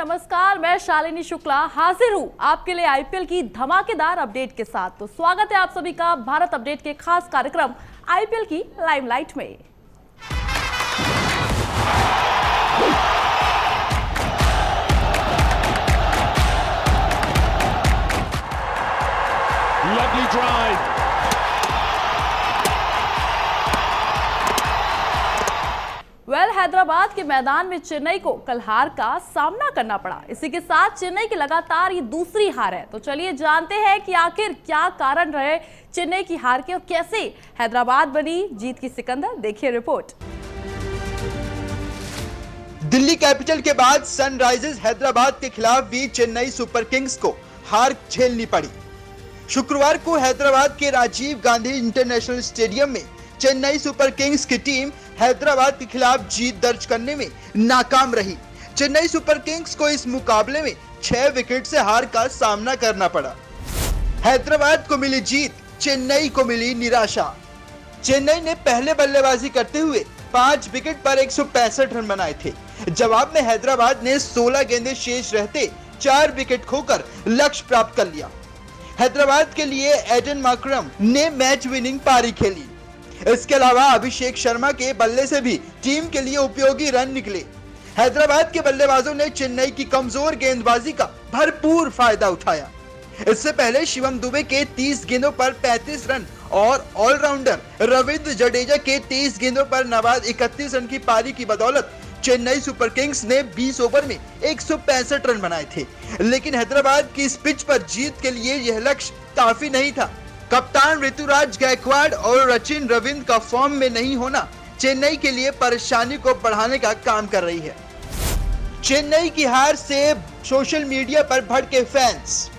नमस्कार, मैं शालिनी शुक्ला हाजिर हूँ आपके लिए आईपीएल की धमाकेदार अपडेट के साथ। तो स्वागत है आप सभी का भारत अपडेट के खास कार्यक्रम आईपीएल की लाइमलाइट में। Lovely drive. हैदराबाद के मैदान में चेन्नई को कल हार का सामना करना पड़ा। इसी के साथ चेन्नई की लगातार ये दूसरी हार है। तो चलिए जानते हैं कि आखिर क्या कारण रहे चेन्नई की हार के और कैसे हैदराबाद बनी जीत की सिकंदर। देखिए रिपोर्ट। दिल्ली कैपिटल के बाद सनराइजर्स हैदराबाद के खिलाफ भी चेन्नई सुपर किंग्स को हार झेलनी पड़ी। शुक्रवार को हैदराबाद के राजीव गांधी इंटरनेशनल स्टेडियम में चेन्नई सुपर किंग्स की टीम हैदराबाद के खिलाफ जीत दर्ज करने में नाकाम रही। चेन्नई सुपर किंग्स को इस मुकाबले में 6 विकेट से हार का सामना करना पड़ा। हैदराबाद को मिली जीत, चेन्नई को मिली निराशा। चेन्नई ने पहले बल्लेबाजी करते हुए 5 विकेट पर 165 रन बनाए थे। जवाब में हैदराबाद ने 16 गेंदें शेष रहते 4 विकेट खोकर लक्ष्य प्राप्त कर लिया। हैदराबाद के लिए एडन मार्करम ने मैच विनिंग पारी खेली। इसके अलावा अभिषेक शर्मा के बल्ले से भी टीम के लिए उपयोगी रन निकले। हैदराबाद के बल्लेबाजों ने चेन्नई की कमजोर गेंदबाजी का भरपूर फायदा उठाया। इससे पहले शिवम दुबे के 30 गेंदों पर 35 रन और ऑलराउंडर रविंद्र जडेजा के 23 गेंदों पर नवाज 31 रन की पारी की बदौलत चेन्नई सुपर किंग्स ने 20 ओवर में 165 रन बनाए थे। लेकिन हैदराबाद की इस पिच पर जीत के लिए यह लक्ष्य काफी नहीं था। कप्तान ऋतुराज गायकवाड़ और सचिन रविंद्र का फॉर्म में नहीं होना चेन्नई के लिए परेशानी को बढ़ाने का काम कर रही है। चेन्नई की हार से सोशल मीडिया पर भड़के फैंस।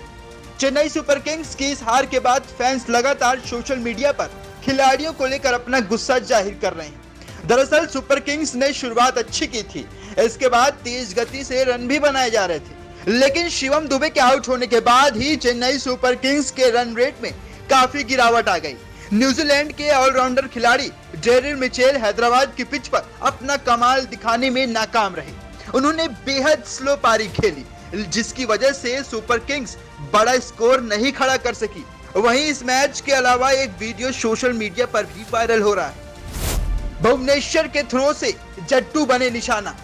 चेन्नई सुपर किंग्स की इस हार के बाद फैंस लगातार सोशल मीडिया पर खिलाड़ियों को लेकर अपना गुस्सा जाहिर कर रहे हैं। दरअसल सुपर किंग्स ने शुरुआत अच्छी की थी। इसके बाद तेज गति से रन भी बनाए जा रहे थे, लेकिन शिवम दुबे के आउट होने के बाद ही चेन्नई सुपर किंग्स के रन रेट में काफी गिरावट आ गई। न्यूजीलैंड के ऑलराउंडर खिलाड़ी डेरिल मिचेल हैदराबाद की पिच पर अपना कमाल दिखाने में नाकाम रहे। उन्होंने बेहद स्लो पारी खेली, जिसकी वजह से सुपर किंग्स बड़ा स्कोर नहीं खड़ा कर सकी। वहीं इस मैच के अलावा एक वीडियो सोशल मीडिया पर भी वायरल हो रहा है। भुवनेश्वर के थ्रो से जट्टू बने निशाना।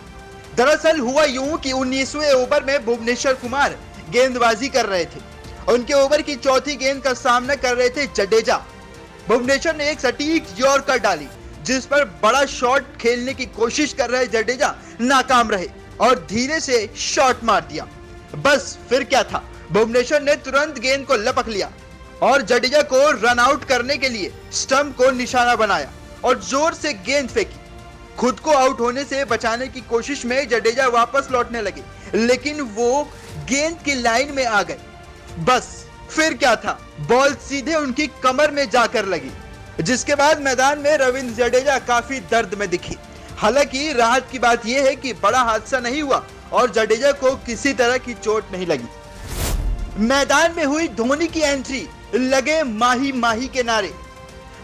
दरअसल हुआ यूं कि 19वें ओवर में भुवनेश्वर कुमार गेंदबाजी कर रहे थे। उनके ओवर की चौथी गेंद का सामना कर रहे थे जडेजा। भुवनेश्वर ने एक सटीक यॉर्कर डाली, जिस पर बड़ा शॉट खेलने की कोशिश कर रहे जडेजा नाकाम रहे और धीरे से शॉट मार दिया। बस फिर क्या था, भुवनेश्वर ने तुरंत गेंद को लपक लिया और जडेजा को रन आउट करने के लिए स्टंप को निशाना बनाया और जोर से गेंद फेंकी। खुद को आउट होने से बचाने की कोशिश में जडेजा वापस लौटने लगे, लेकिन वो गेंद की लाइन में आ गए। बस फिर क्या था, बॉल सीधे उनकी कमर में जाकर लगी, जिसके बाद मैदान में रविंद्र जडेजा काफी दर्द में दिखी। हालांकि राहत की बात यह है कि बड़ा हादसा नहीं हुआ और जडेजा को किसी तरह की चोट नहीं लगी। मैदान में हुई धोनी की एंट्री, लगे माही माही के नारे।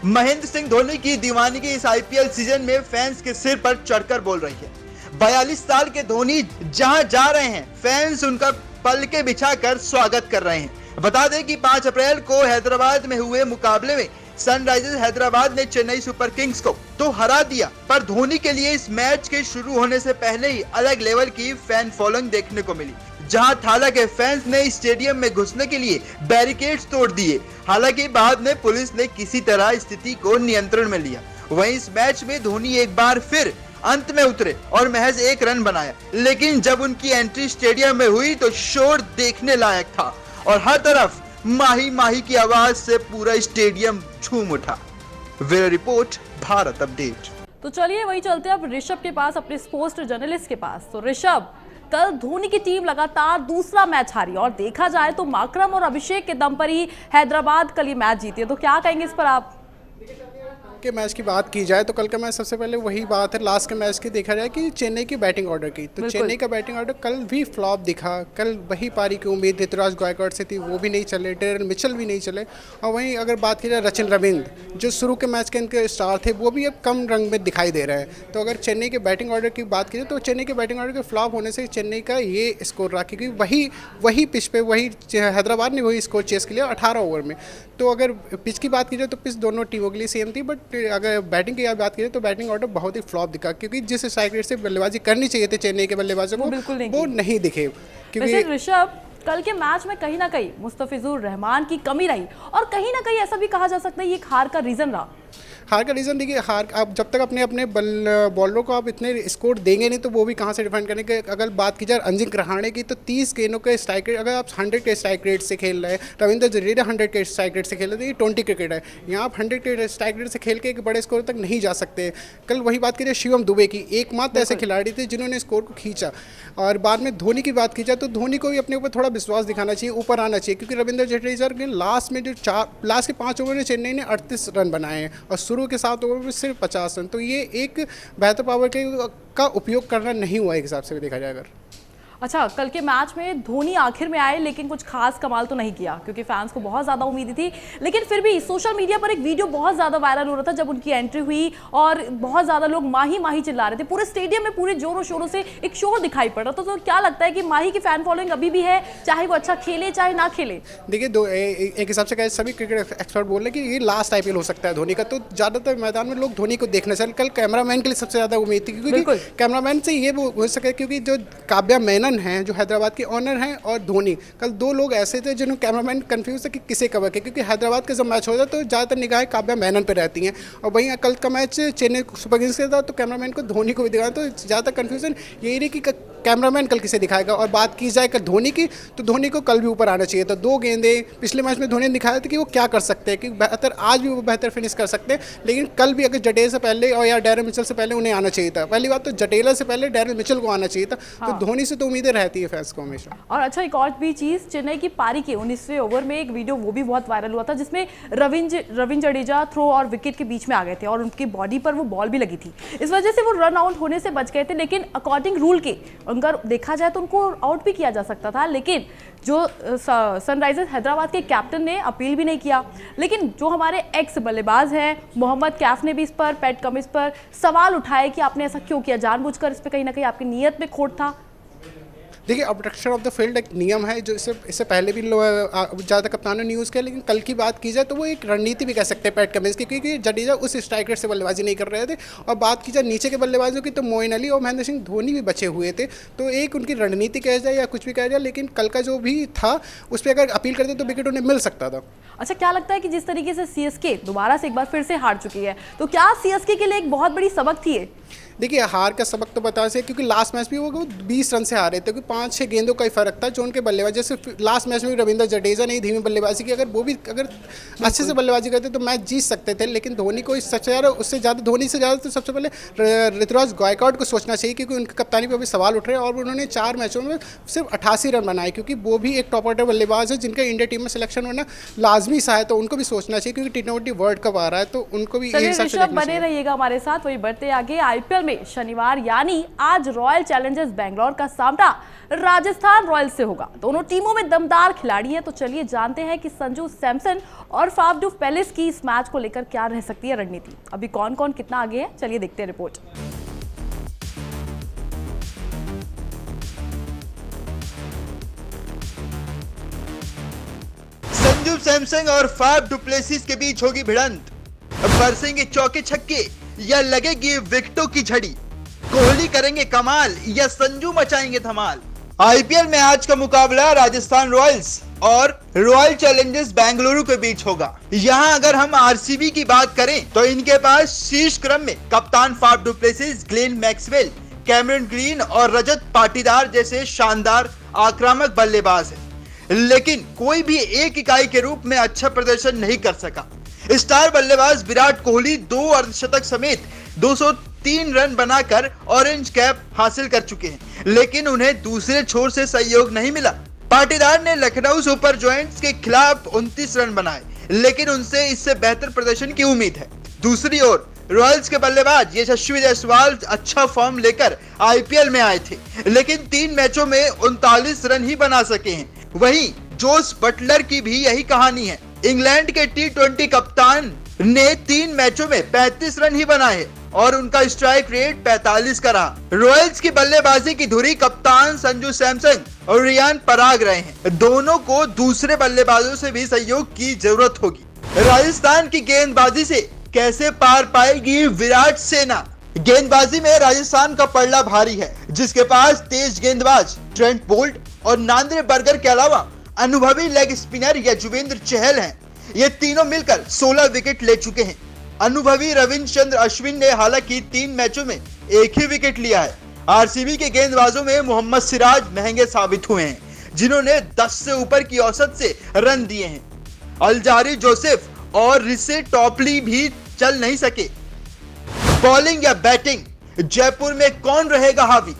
महेंद्र सिंह धोनी की दीवानगी इस आईपीएल सीजन में फैंस के सिर पर चढ़कर बोल रही है। 42 साल के धोनी जहां जा रहे हैं, फैंस उनका पलके बिछाकर स्वागत कर रहे हैं। बता दें कि 5 अप्रैल को हैदराबाद में हुए मुकाबले में सनराइजर्स हैदराबाद ने चेन्नई सुपर किंग्स को तो हरा दिया, पर धोनी के लिए इस मैच के शुरू होने से पहले ही अलग लेवल की फैन फॉलोइंग देखने को मिली, जहां थाला के फैंस ने स्टेडियम में घुसने के लिए बैरिकेड्स तोड़ दिए। हालांकि बाद में पुलिस ने किसी तरह स्थिति को नियंत्रण में लिया। वहीं इस मैच में धोनी एक बार फिर अंत में उतरे और महज 1 रन बनाया, लेकिन जब उनकी एंट्री स्टेडियम में हुई तो शोर देखने लायक था और हर तरफ माही माही की आवाज से पूरा स्टेडियम झूम उठा। Bureau report, Bharat update. तो चलिए वही चलते हैं अब ऋषभ के पास, अपने स्पोर्ट्स जर्नलिस्ट के पास। तो ऋषभ, कल धोनी की टीम लगातार दूसरा मैच हारी और देखा जाए तो मार्करम और अभिषेक के दम पर ही हैदराबाद कल ये मैच जीती है। तो क्या कहेंगे इस पर आप? के मैच की बात की जाए तो कल का मैच सबसे पहले वही बात है, लास्ट के मैच की देखा जाए कि चेन्नई की बैटिंग ऑर्डर की, तो चेन्नई का बैटिंग ऑर्डर कल भी फ्लॉप दिखा। कल वही पारी की उम्मीद ऋतुराज गायकवाड़ से थी, वो भी नहीं चले, डेरेन मिचेल भी नहीं चले। और वहीं अगर बात की जाए रचिन रविंद्र, जो शुरू के मैच के इनके स्टार थे, वो भी अब कम रंग में दिखाई दे रहे हैं। तो अगर चेन्नई के बैटिंग ऑर्डर की बात की जाए तो चेन्नई के बैटिंग ऑर्डर के फ्लॉप होने से चेन्नई का ये स्कोर रहा, क्योंकि वही पिच पे वही हैदराबाद ने वही स्कोर चेस के लिए 18 ओवर में। तो अगर पिच की बात की जाए तो पिच दोनों टीमों के लिए सेम थी, बट अगर बैटिंग की बात की जाए तो बैटिंग ऑर्डर बहुत ही फ्लॉप दिखा, क्योंकि जिस स्ट्राइक रेट से बल्लेबाजी करनी चाहिए थी चेन्नई के बल्लेबाजों को वो नहीं दिखे। क्योंकि ऋषभ, कल के मैच में कहीं ना कहीं मुस्तफिजुर रहमान की कमी रही और कहीं ना कहीं ऐसा भी कहा जा सकता है ये एक हार का रीजन रहा। हार का रीज़न देखिए, हार आप जब तक अपने बॉलरों को आप इतने स्कोर देंगे नहीं तो वो भी कहाँ से डिफेंड करेंगे। अगर बात की जाए अजिंक्य रहाणे की तो 30 गेंदों के स्ट्राइक रेट, अगर आप 100 के स्ट्राइक रेट से खेल रहे हैं, रविंद्र जडेजा 100 के स्ट्राइक रेट से खेल रहे थे, ये 20 क्रिकेट है। यहाँ आप 100 के स्ट्राइक रेट से खेल के एक बड़े स्कोर तक नहीं जा सकते। कल वही बात कीजिए शिवम दुबे की, एकमात्र ऐसे खिलाड़ी थे जिन्होंने स्कोर को खींचा। और बाद में धोनी की बात की जाए तो धोनी को भी अपने ऊपर थोड़ा विश्वास दिखाना चाहिए, ऊपर आना चाहिए, क्योंकि रविंद्र जडेजा के लास्ट में जो लास्ट के 5 ओवर में चेन्नई ने 38 रन बनाए हैं और शुरू के 7 ओवर में सिर्फ 50 रन। तो ये एक बेहतर पावर का उपयोग करना नहीं हुआ एक हिसाब से देखा जाए अगर। अच्छा, कल के मैच में धोनी आखिर में आए लेकिन कुछ खास कमाल तो नहीं किया, क्योंकि फैंस को बहुत ज़्यादा उम्मीद थी। लेकिन फिर भी सोशल मीडिया पर एक वीडियो बहुत ज़्यादा वायरल हो रहा था जब उनकी एंट्री हुई और बहुत ज़्यादा लोग माही माही चिल्ला रहे थे। पूरे स्टेडियम में पूरे जोरों शोरों से एक शोर दिखाई पड़ रहा था। तो क्या लगता है कि माही की फैन फॉलोइंग अभी भी है, चाहे वो अच्छा खेले चाहे ना खेले? देखिए, एक हिसाब से सभी क्रिकेट एक्सपर्ट बोल रहे हैं कि ये लास्ट IPL हो सकता है धोनी का, तो ज़्यादातर मैदान में लोग धोनी को देखना चाहिए। कल कैमरामैन के लिए सबसे ज़्यादा उम्मीद थी, क्योंकि कैमरामैन से ये हो सके, क्योंकि जो काव्या मेनन हैं जो हैदराबाद के ऑनर हैं और धोनी, कल 2 लोग ऐसे थे जिन्होंने कैमरामैन कंफ्यूज थे कि किसे कवर किया, क्योंकि हैदराबाद का जब मैच होता है तो ज़्यादातर निगाहें काव्या मेनन पे रहती हैं। और वहीं कल का मैच चेन्नई सुपर किंग्स का था तो कैमरामैन को धोनी को भी दिखाया, तो ज़्यादा कन्फ्यूजन यही रही कि कैमरामैन कल किसे दिखाएगा। और बात की जाए कल धोनी की, तो धोनी को कल भी ऊपर आना चाहिए था। 2 गेंदें पिछले मैच में धोनी ने दिखाया था कि वो क्या कर सकते हैं, कि बेहतर आज भी वो बेहतर फिनिश कर सकते हैं। लेकिन कल भी अगर जडेजा से पहले और या डेरेन मिचेल से पहले उन्हें आना चाहिए था। पहली बात तो जडेजा से पहले डेरेन मिचेल को आना चाहिए था। तो धोनी से तो उम्मीदें रहती है फैंस को हमेशा। और अच्छा, एक और भी चीज़, चेन्नई की पारी के 19वें ओवर में एक वीडियो वो भी बहुत वायरल हुआ था जिसमें रविंद्र जडेजा थ्रो और विकेट के बीच में आ गए थे और उनकी बॉडी पर वो बॉल भी लगी थी। इस वजह से वो रन आउट होने से बच गए थे। लेकिन अकॉर्डिंग रूल के अगर देखा जाए तो उनको आउट भी किया जा सकता था, लेकिन जो सनराइजर्स हैदराबाद के कैप्टन ने अपील भी नहीं किया। लेकिन जो हमारे एक्स बल्लेबाज हैं मोहम्मद कैफ ने भी इस पर, पैट कमिंस पर सवाल उठाए कि आपने ऐसा क्यों किया, जानबूझकर, इस पर कहीं ना कहीं आपकी नीयत में खोट था। देखिए, ऑब्स्ट्रक्शन ऑफ द फील्ड एक नियम है जो इससे पहले भी ज़्यादा कप्तानों ने यूज़ किया। लेकिन कल की बात की जाए तो वो एक रणनीति भी कह सकते हैं पैट कमिंस की, क्योंकि जडेजा उस स्ट्राइक रेट से बल्लेबाजी नहीं कर रहे थे। और बात की जाए नीचे के बल्लेबाजों की तो मोइन अली और महेंद्र सिंह धोनी भी बचे हुए थे। तो एक उनकी रणनीति कह जाए या कुछ भी कह जाए, लेकिन कल का जो भी था उस पर अगर अपील करते तो विकेट उन्हें मिल सकता था। अच्छा, क्या लगता है कि जिस तरीके से CSK दोबारा से एक बार फिर से हार चुकी है, तो क्या CSK के लिए एक बहुत बड़ी सबक थी ये? देखिए, हार का सबक तो बता से, क्योंकि लास्ट मैच भी वो 20 रन से हारे थे, क्योंकि 5-6 गेंदों का ही फर्क था जो उनके बल्लेबाज, जैसे लास्ट मैच में भी रविंद्र जडेजा ने धीमी बल्लेबाजी की, अगर वो भी अगर अच्छे से बल्लेबाजी करते तो मैच जीत सकते थे। लेकिन धोनी को सबसे ज़्यादा धोनी से ज़्यादा तो सबसे पहले ऋतुराज गायकवाड़ को सोचना चाहिए, क्योंकि उनकी कप्तानी पर अभी सवाल उठ रहे हैं। और उन्होंने 4 मैचों में सिर्फ 88 रन बनाए, क्योंकि वो भी एक टॉप ऑर्डर बल्लेबाज है जिनका इंडिया टीम में सिलेक्शन होना लाजमी सा है। तो उनको भी सोचना चाहिए, क्योंकि T20 वर्ल्ड कप आ रहा है, तो उनको भी बने रहिएगा हमारे साथ। वही बढ़ते आगे, IPL में शनिवार यानी आज रॉयल चैलेंजर्स बेंगलोर का सामना राजस्थान रॉयल्स से होगा। दोनों टीमों में दमदार खिलाड़ी हैं, तो चलिए जानते हैं कि संजू सैमसन और फाफ डू प्लेसिस की इस मैच को लेकर क्या रह सकती है रणनीति। अभी कौन कौन कितना आगे है, चलिए देखते हैं रिपोर्ट। संजू सैमसन और फाफ डू प्लेसिस के बीच होगी भिड़ंत। बरसेंगे चौके छक्के या लगेगी विकेटों की झड़ी। कोहली करेंगे कमाल या संजू मचाएंगे धमाल। IPL में आज का मुकाबला राजस्थान रॉयल्स और रॉयल चैलेंजर्स बेंगलुरु के बीच होगा। यहाँ अगर हम RCB की बात करें तो इनके पास शीर्ष क्रम में कप्तान Faf du Plessis, Glenn Maxwell, Cameron Green और रजत पाटीदार जैसे शानदार आक्रामक बल्लेबाज हैं। लेकिन कोई भी एक इकाई के रूप में अच्छा प्रदर्शन नहीं कर सका। स्टार बल्लेबाज विराट कोहली 2 अर्धशतक समेत 203 रन बनाकर ऑरेंज कैप हासिल कर चुके हैं, लेकिन उन्हें दूसरे छोर से सहयोग नहीं मिला। पाटीदार ने लखनऊ सुपर जायंट्स के खिलाफ 29 रन बनाए, लेकिन उनसे इससे बेहतर प्रदर्शन की उम्मीद है। दूसरी ओर रॉयल्स के बल्लेबाज यशस्वी जायसवाल अच्छा फॉर्म लेकर आईपीएल में आए थे, लेकिन 3 मैचों में 39 रन ही बना सके हैं। वहीं जोस बटलर की भी यही कहानी है। इंग्लैंड के T20 कप्तान ने 3 मैचों में 35 रन ही बनाए और उनका स्ट्राइक रेट 45 का रहा। रॉयल्स की बल्लेबाजी की धुरी कप्तान संजू सैमसन और रियान पराग रहे हैं। दोनों को दूसरे बल्लेबाजों से भी सहयोग की जरूरत होगी। राजस्थान की गेंदबाजी से कैसे पार पाएगी विराट सेना? गेंदबाजी में राजस्थान का पलड़ा भारी है, जिसके पास तेज गेंदबाज ट्रेंट बोल्ट और नांद्रे बर्गर के अलावा अनुभवी लेग स्पिनर यजुवेंद्र चहल हैं। ये तीनों मिलकर 16 विकेट ले चुके हैं। अनुभवी रविचंद्रन अश्विन ने हालांकि 3 मैचों में एक ही विकेट लिया है। आरसीबी के गेंदबाजों में मोहम्मद सिराज महंगे साबित हुए हैं, जिन्होंने 10 से ऊपर की औसत से रन दिए हैं। अलजारी जोसेफ और रिसे टॉपली भी चल नहीं सके। बॉलिंग या बैटिंग, जयपुर में कौन रहेगा हावी?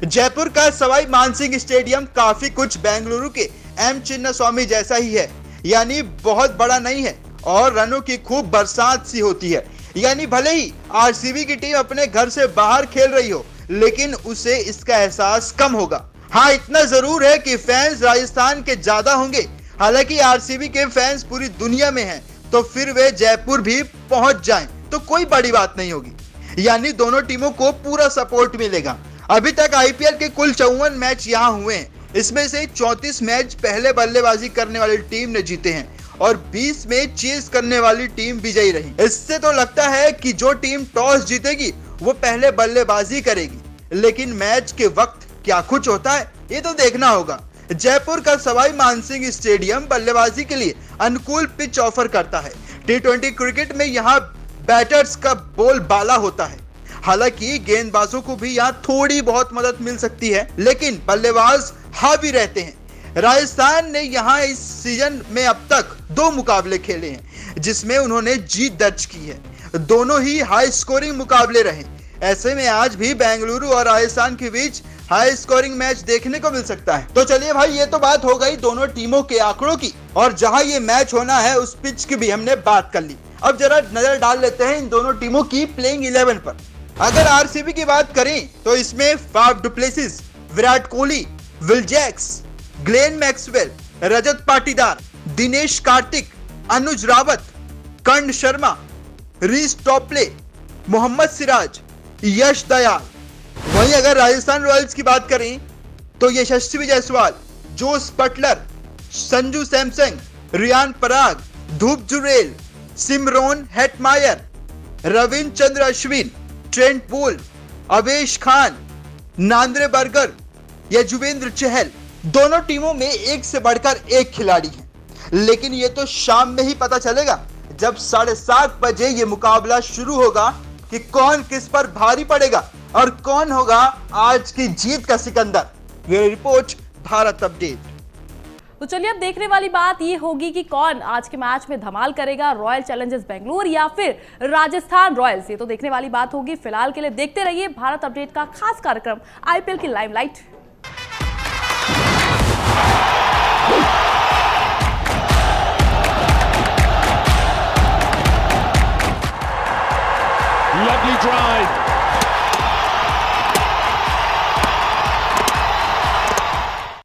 जयपुर का सवाई मानसिंह स्टेडियम काफी कुछ बेंगलुरु के एम चिन्नास्वामी जैसा ही है, यानी बहुत बड़ा नहीं है और रनों की खूब बरसात सी होती है। यानी भले ही आरसीबी की टीम अपने घर से बाहर खेल रही हो, लेकिन उसे इसका एहसास कम होगा। हाँ, इतना जरूर है कि फैंस राजस्थान के ज्यादा होंगे। हालांकि आरसीबी के फैंस पूरी दुनिया में हैं, तो फिर वे जयपुर भी पहुंच जाएं तो कोई बड़ी बात नहीं होगी। यानी दोनों टीमों को पूरा सपोर्ट मिलेगा। अभी तक आईपीएल के कुल 54 मैच यहां हुए हैं। इसमें से 34 मैच पहले बल्लेबाजी करने वाली टीम ने जीते हैं और 20 में चेस करने वाली टीम विजयी रही। इससे तो लगता है कि जो टीम टॉस जीतेगी वो पहले बल्लेबाजी करेगी, लेकिन मैच के वक्त क्या कुछ होता है ये तो देखना होगा। जयपुर का सवाई मानसिंह स्टेडियम बल्लेबाजी के लिए अनुकूल पिच ऑफर करता है। T20 क्रिकेट में यहाँ बैटर्स का बोलबाला होता है। हालांकि गेंदबाजों को भी यहाँ थोड़ी बहुत मदद मिल सकती है, लेकिन बल्लेबाज हावी रहते हैं। राजस्थान ने यहाँ इस सीजन में अब तक 2 मुकाबले खेले हैं, जिसमें उन्होंने जीत दर्ज की है। दोनों ही हाई स्कोरिंग मुकाबले रहे। ऐसे में आज भी बेंगलुरु और राजस्थान के बीच हाई स्कोरिंग मैच देखने को मिल सकता है। तो चलिए भाई, ये तो बात हो गई दोनों टीमों के आंकड़ों की, और जहां ये मैच होना है उस पिच की भी हमने बात कर ली। अब जरा नजर डाल लेते हैं इन दोनों टीमों की प्लेइंग 11 पर। अगर आरसीबी की बात करें तो इसमें Faf du Plessis, Virat Kohli, Will Jacks, Glenn Maxwell, Rajat Patidar, Dinesh Karthik, Anuj Rawat, Karn Sharma, Reece Topley, Mohammed Siraj, Yash Dayal. वहीं अगर राजस्थान रॉयल्स की बात करें तो Yashasvi Jaiswal, Jos Buttler, Sanju Samson, Riyan Parag, Dhruv Jurel, Shimron Hetmyer, Ravichandran Ashwin, Trent Boult, Avesh Khan, Nandre Burger, Yuzvendra Chahal. दोनों टीमों में एक से बढ़कर एक खिलाड़ी है, लेकिन ये तो शाम में ही पता चलेगा जब 7:30 बजे ये मुकाबला शुरू होगा कि कौन किस पर भारी पड़ेगा और कौन होगा आज की जीत का सिकंदर। ये रिपोर्ट भारत अपडेट। तो चलिए, अब देखने वाली बात ये होगी कि कौन आज के मैच में धमाल करेगा, रॉयल चैलेंजर्स बेंगलुरु या फिर राजस्थान रॉयल्स। ये तो देखने वाली बात होगी। फिलहाल के लिए देखते रहिए भारत अपडेट का खास कार्यक्रम आईपीएल की लाइमलाइट।